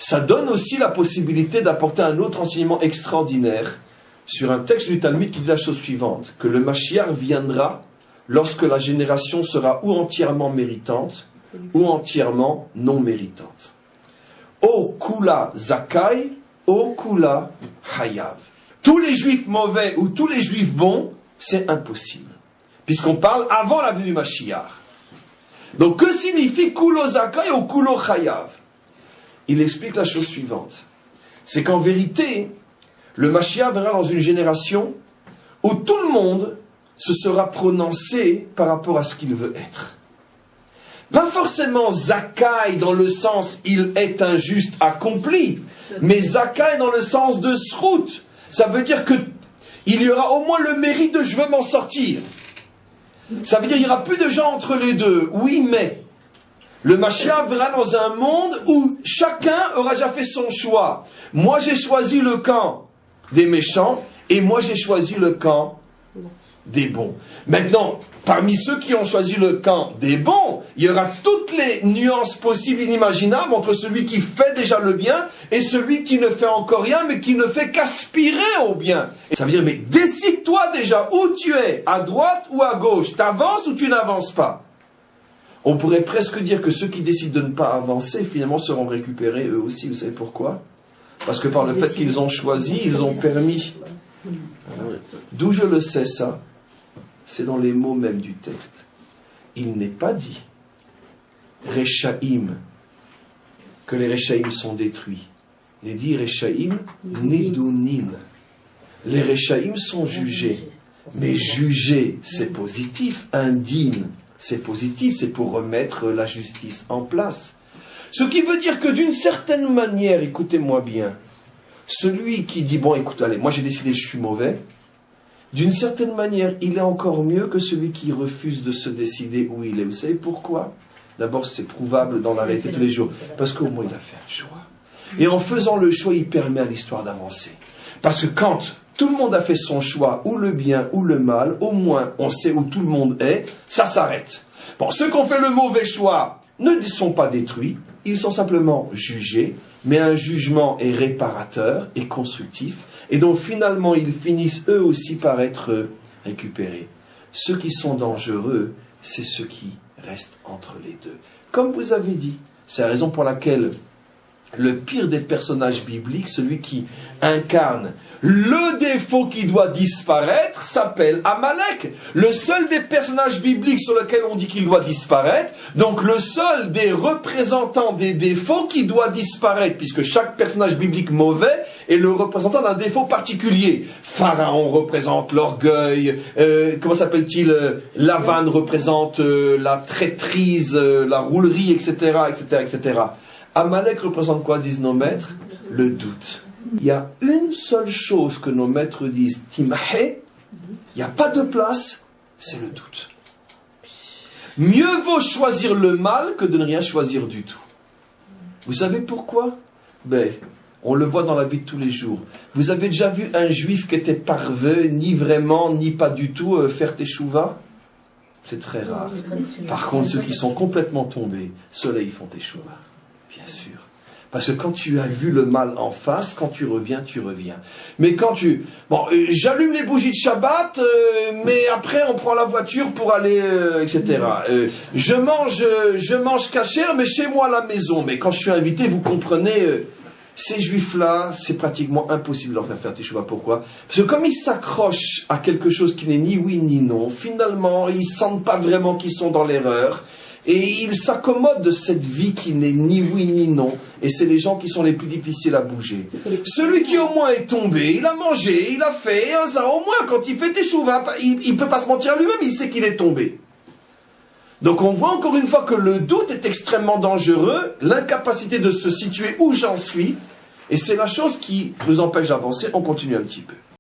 ça donne aussi la possibilité d'apporter un autre enseignement extraordinaire sur un texte du Talmud qui dit la chose suivante, que le Mashiach viendra lorsque la génération sera ou entièrement méritante, ou entièrement non méritante. O kula zakai, o kula hayav. Tous les juifs mauvais ou tous les juifs bons, c'est impossible. Puisqu'on parle avant la venue du Mashiach. Donc que signifie kulo zakai ou kulo hayav? Il explique la chose suivante. C'est qu'en vérité, le Mashiach viendra dans une génération où tout le monde se sera prononcé par rapport à ce qu'il veut être. Pas forcément Zakai dans le sens il est un juste accompli, mais Zakai dans le sens de Srout. Ça veut dire que il y aura au moins le mérite de je veux m'en sortir. Ça veut dire qu'il n'y aura plus de gens entre les deux. Oui, mais le Mashiach viendra dans un monde où chacun aura déjà fait son choix. Moi j'ai choisi le camp des méchants et moi j'ai choisi le camp des bons. Maintenant, parmi ceux qui ont choisi le camp des bons, il y aura toutes les nuances possibles et inimaginables entre celui qui fait déjà le bien et celui qui ne fait encore rien, mais qui ne fait qu'aspirer au bien. Et ça veut dire, mais décide-toi déjà où tu es, à droite ou à gauche, t'avances ou tu n'avances pas. On pourrait presque dire que ceux qui décident de ne pas avancer, finalement, seront récupérés eux aussi. Vous savez pourquoi? Parce que par le fait qu'ils ont choisi, ils ont permis. D'où je le sais ça? C'est dans les mots même du texte. Il n'est pas dit Rechaïm, que les Rechaïm sont détruits. Il est dit Rechaïm Nidunin. Les Rechaïm sont jugés. Mais juger, c'est positif. Indigne, c'est positif. C'est pour remettre la justice en place. Ce qui veut dire que d'une certaine manière, écoutez-moi bien, celui qui dit, bon écoute, allez, moi j'ai décidé je suis mauvais, d'une certaine manière, il est encore mieux que celui qui refuse de se décider où il est. Vous savez pourquoi? D'abord, c'est prouvable dans la réalité de tous les jours. Parce qu'au moins, il a fait un choix. Et en faisant le choix, il permet à l'histoire d'avancer. Parce que quand tout le monde a fait son choix, ou le bien ou le mal, au moins, on sait où tout le monde est, ça s'arrête. Bon, ceux qui ont fait le mauvais choix ne sont pas détruits, ils sont simplement jugés, mais un jugement est réparateur et constructif. Et donc finalement, ils finissent eux aussi par être récupérés. Ceux qui sont dangereux, c'est ceux qui restent entre les deux. Comme vous avez dit, c'est la raison pour laquelle le pire des personnages bibliques, celui qui incarne le défaut qui doit disparaître, s'appelle Amalek. Le seul des personnages bibliques sur lequel on dit qu'il doit disparaître, donc le seul des représentants des défauts qui doit disparaître, puisque chaque personnage biblique mauvais est le représentant d'un défaut particulier. Pharaon représente l'orgueil, comment s'appelle-t-il, Lavan représente la traîtrise, la roulerie, etc., etc., etc. Amalek représente quoi, disent nos maîtres? Le doute. Il y a une seule chose que nos maîtres disent, Timahé, il n'y a pas de place, c'est le doute. Mieux vaut choisir le mal que de ne rien choisir du tout. Vous savez pourquoi? On le voit dans la vie de tous les jours. Vous avez déjà vu un juif qui était parvenu, ni vraiment, ni pas du tout, faire teshuva? C'est très rare. Par contre, ceux qui sont complètement tombés, ceux-là, ils font teshuva. Bien sûr. Parce que quand tu as vu le mal en face, quand tu reviens, tu reviens. Mais quand tu... Bon, j'allume les bougies de Shabbat, mais après on prend la voiture pour aller, etc. Je mange kasher, mais chez moi à la maison. Mais quand je suis invité, vous comprenez, ces juifs-là, c'est pratiquement impossible de leur faire teshuva. Pourquoi? Parce que comme ils s'accrochent à quelque chose qui n'est ni oui ni non, finalement, ils sentent pas vraiment qu'ils sont dans l'erreur. Et ils s'accommodent de cette vie qui n'est ni oui ni non. Et c'est les gens qui sont les plus difficiles à bouger. Celui qui au moins est tombé, il a mangé, il a fait, ça, au moins quand il fait teshuva, il ne peut pas se mentir à lui-même, il sait qu'il est tombé. Donc on voit encore une fois que le doute est extrêmement dangereux, l'incapacité de se situer où j'en suis, et c'est la chose qui nous empêche d'avancer. On continue un petit peu.